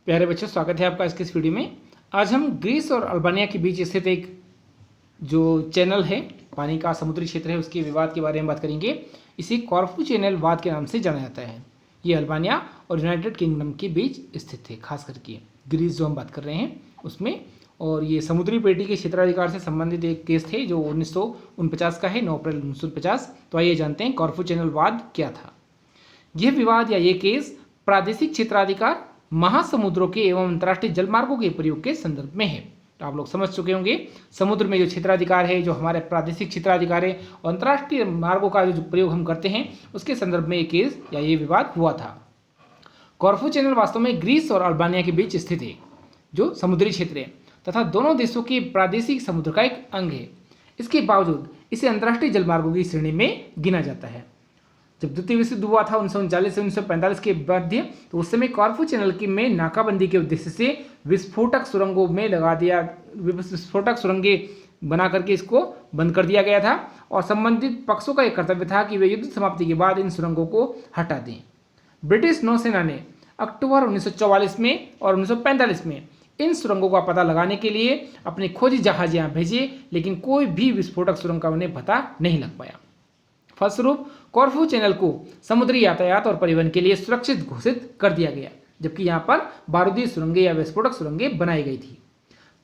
प्यारे बच्चों, स्वागत है आपका इस वीडियो में। आज हम ग्रीस और अल्बानिया के बीच स्थित एक जो चैनल है, पानी का समुद्री क्षेत्र है, उसके विवाद के बारे में बात करेंगे। इसे कॉर्फू चैनल वाद के नाम से जाना जाता है। ये अल्बानिया और यूनाइटेड किंगडम के बीच स्थित है, खास करके ग्रीस जो हम बात कर रहे हैं उसमें। और ये समुद्री पेटी के क्षेत्राधिकार से संबंधित एक केस थे जो 1949 का है, 9 अप्रैल 1950। तो आइए जानते हैं कॉर्फू चैनल वाद क्या था। यह विवाद या ये केस प्रादेशिक क्षेत्राधिकार, महासमुद्रों के एवं अंतर्राष्ट्रीय जलमार्गों के प्रयोग के संदर्भ में है। तो आप लोग समझ चुके होंगे, समुद्र में जो क्षेत्राधिकार है, जो हमारे प्रादेशिक क्षेत्राधिकार है, और अंतर्राष्ट्रीय मार्गों का जो प्रयोग हम करते हैं, उसके संदर्भ में ये केस या ये विवाद हुआ था। कॉर्फू चैनल वास्तव में ग्रीस और अल्बानिया के बीच स्थित है, जो समुद्री क्षेत्र है तथा दोनों देशों के प्रादेशिक समुद्र का एक अंग है। इसके बावजूद इसे अंतर्राष्ट्रीय जलमार्गों की श्रेणी में गिना जाता है। जब द्वितीय विश्व युद्ध हुआ था 1939 से 1945 के मध्य, तो उस समय कॉर्फू चैनल की में नाकाबंदी के उद्देश्य से विस्फोटक सुरंगों में विस्फोटक सुरंगें बना करके इसको बंद कर दिया गया था और संबंधित पक्षों का एक कर्तव्य था कि वे युद्ध समाप्ति के बाद इन सुरंगों को हटा दें। ब्रिटिश नौसेना ने अक्टूबर 1944 में और 1945 में इन सुरंगों का पता लगाने के लिए अपने खोजी जहाज यहाँ भेजे, लेकिन कोई भी विस्फोटक सुरंग का उन्हें पता नहीं लग पाया। फलस्वरूप कॉर्फू चैनल को समुद्री यातायात और परिवहन के लिए सुरक्षित घोषित कर दिया गया, जबकि यहाँ पर बारूदी सुरंगें या विस्फोटक सुरंगें बनाई गई थी।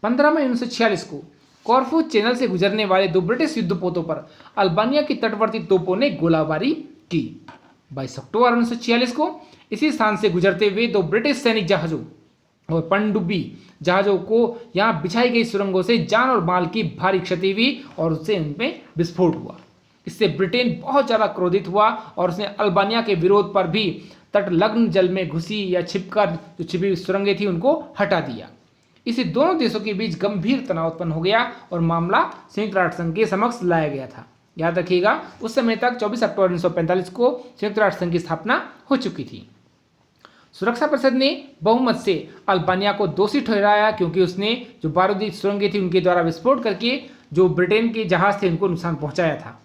15 मई 1946 को कॉर्फू चैनल से गुजरने वाले 2 ब्रिटिश युद्धपोतों पर अल्बानिया की तटवर्ती तोपों ने गोलाबारी की। 22 अक्टूबर 1946 को इसी स्थान से गुजरते हुए 2 ब्रिटिश सैनिक जहाजों और पनडुब्बी जहाजों को यहाँ बिछाई गई सुरंगों से जान और माल की भारी क्षति हुई और उससे उनमें विस्फोट हुआ। इससे ब्रिटेन बहुत ज़्यादा क्रोधित हुआ और उसने अल्बानिया के विरोध पर भी तटलग्न जल में घुसी या छिपकर जो छिपी हुई सुरंगें थी उनको हटा दिया। इससे दोनों देशों के बीच गंभीर तनाव उत्पन्न हो गया और मामला संयुक्त राष्ट्र संघ के समक्ष लाया गया था। याद रखिएगा, उस समय तक 24 अक्टूबर 1945 को संयुक्त राष्ट्र संघ की स्थापना हो चुकी थी। सुरक्षा परिषद ने बहुमत से अल्बानिया को दोषी ठहराया, क्योंकि उसने जो बारूदी सुरंगें थी उनके द्वारा विस्फोट करके जो ब्रिटेन के जहाज थे उनको नुकसान पहुंचाया था।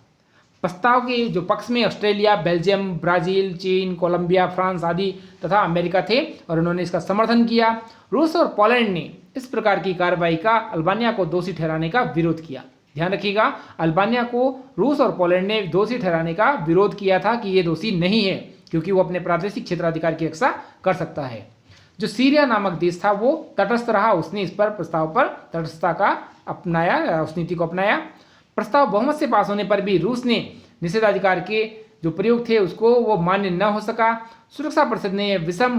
प्रस्ताव के जो पक्ष में ऑस्ट्रेलिया, बेल्जियम, ब्राजील, चीन, कोलंबिया, फ्रांस आदि तथा अमेरिका थे और उन्होंने इसका समर्थन किया। रूस और पोलैंड ने इस प्रकार की कार्रवाई का अल्बानिया को दोषी ठहराने का विरोध किया। ध्यान रखिएगा, अल्बानिया को रूस और पोलैंड ने दोषी ठहराने का विरोध किया था कि ये दोषी नहीं है, क्योंकि वो अपने प्रादेशिक क्षेत्राधिकार की रक्षा कर सकता है। जो सीरिया नामक देश था वो तटस्थ रहा, उसने इस पर प्रस्ताव पर तटस्थता का अपनाया, उस नीति को अपनाया। प्रस्ताव बहुमत से पास होने पर भी रूस ने निषेधाधिकार के जो प्रयोग थे उसको वो मान्य न हो सका। सुरक्षा परिषद ने विषम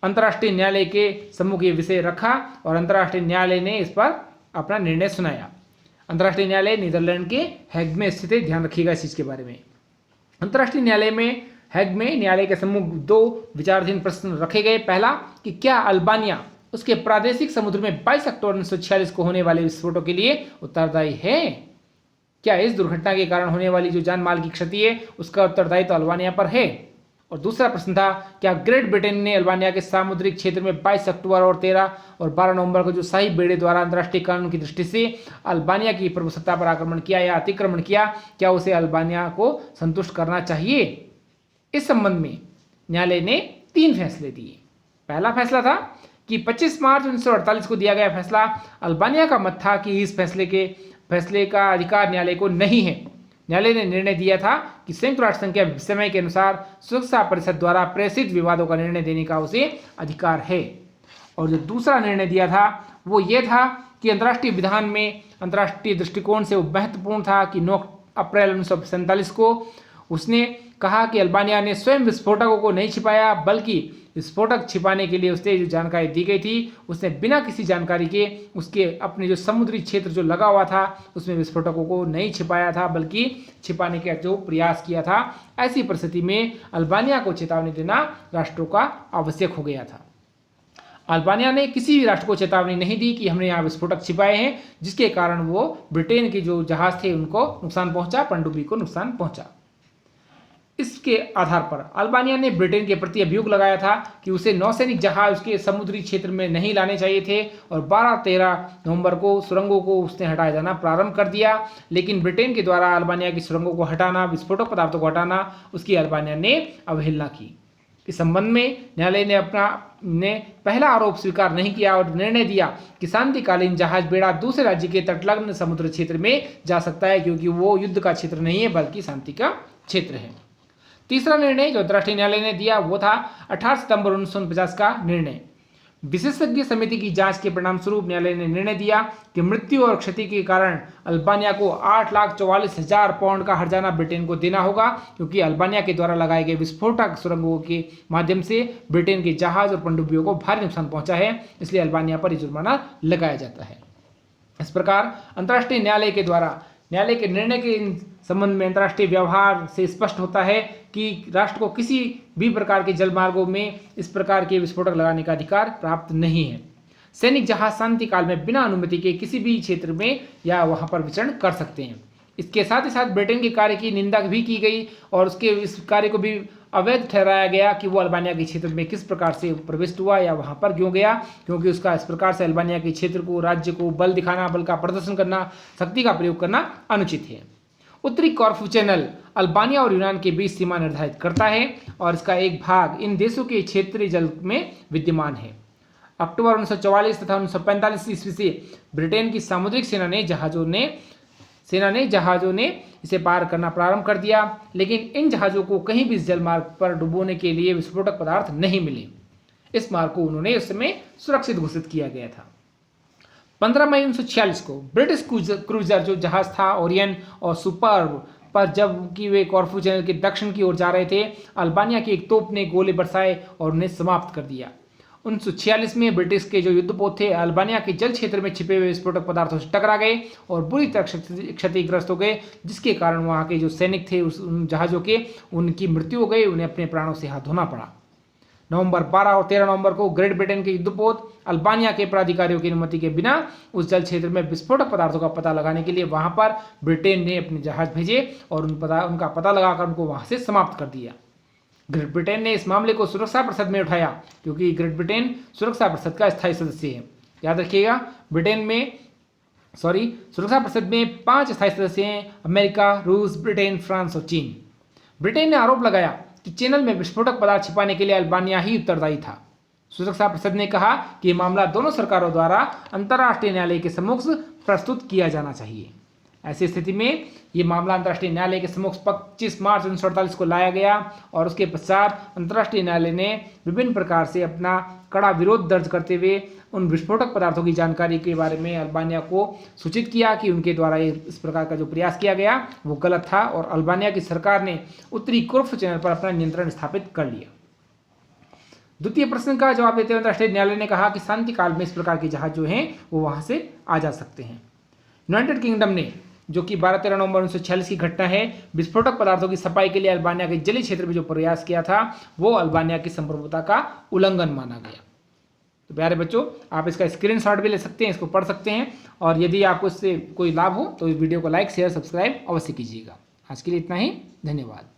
अंतर्राष्ट्रीय न्यायालय के सम्मुख ये विषय रखा और अंतर्राष्ट्रीय न्यायालय ने इस पर अपना निर्णय सुनाया। अंतर्राष्ट्रीय न्यायालय नीदरलैंड के हैग में स्थित है, ध्यान रखिएगा इस चीज़ के बारे में। अंतर्राष्ट्रीय न्यायालय में हैग में न्यायालय के सम्मुख 2 विचाराधीन प्रश्न रखे गए। पहला कि क्या अल्बानिया उसके प्रादेशिक समुद्र में 22 अक्टूबर 1946 को होने वाले विस्फोटों के लिए उत्तरदायी है? क्या इस दुर्घटना के कारण होने वाली जो जान माल की क्षति है उसका उत्तरदायित्व तो अल्बानिया पर है? और दूसरा प्रश्न था, क्या ग्रेट ब्रिटेन ने अल्बानिया के सामुद्रिक क्षेत्र में 22 अक्टूबर और 13 और 12 नवंबर को जो शाही बेड़े द्वारा अंतर्राष्ट्रीय कानून की दृष्टि से अल्बानिया की प्रभुसत्ता पर आक्रमण किया या अतिक्रमण किया, क्या उसे अल्बानिया को संतुष्ट करना चाहिए? इस संबंध में न्यायालय ने 3 फैसले दिए। पहला फैसला था कि 25 मार्च 1948 को दिया गया फैसला, अल्बानिया का मत था कि इस फैसले का अधिकार न्यायालय को नहीं है। न्यायालय ने निर्णय दिया था कि संयुक्त राष्ट्र संघ के समय के अनुसार सुरक्षा परिषद द्वारा प्रेषित विवादों का निर्णय देने का उसे अधिकार है। और जो दूसरा निर्णय दिया था वो ये था कि अंतर्राष्ट्रीय विधान में अंतर्राष्ट्रीय दृष्टिकोण से वो महत्वपूर्ण था कि 9 अप्रैल 1947 को उसने कहा कि अल्बानिया ने स्वयं विस्फोटकों को नहीं छिपाया, बल्कि विस्फोटक छिपाने के लिए उसने जो जानकारी दी गई थी उसने बिना किसी जानकारी के उसके अपने जो समुद्री क्षेत्र जो लगा हुआ था उसमें विस्फोटकों को नहीं छिपाया था, बल्कि छिपाने का जो प्रयास किया था। ऐसी परिस्थिति में अल्बानिया को चेतावनी देना राष्ट्रों का आवश्यक हो गया था। अल्बानिया ने किसी भी राष्ट्र को चेतावनी नहीं दी कि हमने यहाँ विस्फोटक छिपाए हैं, जिसके कारण वो ब्रिटेन के जो जहाज थे उनको नुकसान पहुंचा, पनडुब्बी को नुकसान पहुंचा। इसके आधार पर अल्बानिया ने ब्रिटेन के प्रति अभियोग लगाया था कि उसे नौसैनिक जहाज उसके समुद्री क्षेत्र में नहीं लाने चाहिए थे और 12-13 नवंबर को सुरंगों को उसने हटाया जाना प्रारंभ कर दिया। लेकिन ब्रिटेन के द्वारा अल्बानिया की सुरंगों को हटाना, विस्फोटक पदार्थों को हटाना, उसकी अल्बानिया ने अवहेलना की। इस संबंध में न्यायालय ने पहला आरोप स्वीकार नहीं किया और निर्णय दिया कि शांतिकालीन जहाज बेड़ा दूसरे राज्य के तटलग्न समुद्र क्षेत्र में जा सकता है, क्योंकि वो युद्ध का क्षेत्र नहीं है बल्कि शांति का क्षेत्र है। तीसरा निर्णय जो अंतर्राष्ट्रीय न्यायालय ने दिया वो था 18 सितंबर 1949 का निर्णय। विशेषज्ञ समिति की जांच के परिणाम स्वरूप न्यायालय ने निर्णय दिया कि मृत्यु और क्षति के कारण अल्बानिया को 8,44,000 पाउंड का हर्जाना ब्रिटेन को देना होगा, क्योंकि अल्बानिया के द्वारा लगाए गए विस्फोटक सुरंगों के माध्यम से ब्रिटेन के जहाज और पनडुब्बियों को भारी नुकसान पहुंचा है, इसलिए अल्बानिया पर जुर्माना लगाया जाता है। इस प्रकार अंतर्राष्ट्रीय न्यायालय के द्वारा न्यायालय के निर्णय के संबंध में अंतर्राष्ट्रीय व्यवहार से स्पष्ट होता है कि राष्ट्र को किसी भी प्रकार के जलमार्गों में इस प्रकार के विस्फोटक लगाने का अधिकार प्राप्त नहीं है। सैनिक जहाज शांति काल में बिना अनुमति के किसी भी क्षेत्र में या वहां पर विचरण कर सकते हैं। इसके साथ ही साथ ब्रिटेन के कार्य की निंदा भी की गई और उसके इस कार्य को भी अवैध ठहराया गया कि वो अल्बानिया के क्षेत्र में किस प्रकार से प्रविष्ट हुआ या वहां पर क्यों गया, क्योंकि उसका इस प्रकार से अल्बानिया के क्षेत्र को, राज्य को बल दिखाना, बल का प्रदर्शन करना, शक्ति का प्रयोग करना अनुचित है। उत्तरी कॉर्फू चैनल अल्बानिया और यूनान के बीच सीमा निर्धारित करता है और इसका एक भाग इन देशों के क्षेत्रीय जल में विद्यमान है। अक्टूबर 1944 तथा 1945 ईस्वी से ब्रिटेन की सामुद्रिक सेना ने जहाजों ने इसे पार करना प्रारंभ कर दिया, लेकिन इन जहाजों को कहीं भी जल मार्ग पर डुबोने के लिए विस्फोटक पदार्थ नहीं मिले। इस मार्ग को उन्होंने उस समय सुरक्षित घोषित किया गया था। 15 मई 1946 को ब्रिटिश क्रूजर जो जहाज था ओरियन और सुपर्ब पर, जबकि वे कॉर्फू चैनल के दक्षिण की ओर जा रहे थे, अल्बानिया की एक तोप ने गोले बरसाए और उन्हें समाप्त कर दिया। 1946 में ब्रिटिश के जो युद्धपोत थे अल्बानिया के जल क्षेत्र में छिपे हुए विस्फोटक पदार्थों से टकरा गए और बुरी तरह क्षतिग्रस्त हो गए, जिसके कारण वहां के जो सैनिक थे उन जहाजों के, उनकी मृत्यु हो गई, उन्हें अपने प्राणों से हाथ धोना पड़ा। नवंबर 12 और 13 नवंबर को ग्रेट ब्रिटेन के युद्धपोत अल्बानिया के प्राधिकारियों की अनुमति के बिना उस जल क्षेत्र में विस्फोटक पदार्थों का पता लगाने के लिए वहां पर ब्रिटेन ने अपने जहाज भेजे और उनका पता लगाकर उनको वहां से समाप्त कर दिया। ग्रेट ब्रिटेन ने इस मामले को सुरक्षा परिषद में उठाया, क्योंकि ग्रेट ब्रिटेन सुरक्षा परिषद का स्थायी सदस्य है। याद रखिएगा, सुरक्षा परिषद में 5 स्थायी सदस्य हैं, अमेरिका, रूस, ब्रिटेन, फ्रांस और चीन। ब्रिटेन ने आरोप लगाया कि चैनल में विस्फोटक पदार्थ छिपाने के लिए अल्बानिया ही उत्तरदायी था। सुरक्षा परिषद ने कहा कि यह मामला दोनों सरकारों द्वारा अंतर्राष्ट्रीय न्यायालय के समक्ष प्रस्तुत किया जाना चाहिए। ऐसी स्थिति में यह मामला अंतर्राष्ट्रीय न्यायालय के समक्ष 25 मार्च 1948 को लाया गया और उसके पश्चात अंतर्राष्ट्रीय न्यायालय ने विभिन्न प्रकार से अपना कड़ा विरोध दर्ज करते हुए उन विस्फोटक पदार्थों की जानकारी के बारे में अल्बानिया को सूचित किया कि उनके द्वारा इस प्रकार का जो प्रयास किया गया वो गलत था और अल्बानिया की सरकार ने उत्तरी कॉर्फू चैनल पर अपना नियंत्रण स्थापित कर लिया। द्वितीय प्रश्न का जवाब देते हुए अंतर्राष्ट्रीय न्यायालय ने कहा कि शांति काल में इस प्रकार के जहाज जो हैं वो वहां से आ जा सकते हैं। यूनाइटेड किंगडम ने, जो कि 12-13 नवंबर 1946 की घटना है, विस्फोटक पदार्थों की सफाई के लिए अल्बानिया के जलीय क्षेत्र में जो प्रयास किया था वो अल्बानिया की संप्रभुता का उल्लंघन माना गया। तो प्यारे बच्चों, आप इसका स्क्रीनशॉट भी ले सकते हैं, इसको पढ़ सकते हैं और यदि आपको इससे कोई लाभ हो तो इस वीडियो को लाइक, शेयर, सब्सक्राइब अवश्य कीजिएगा। आज के लिए इतना ही, धन्यवाद।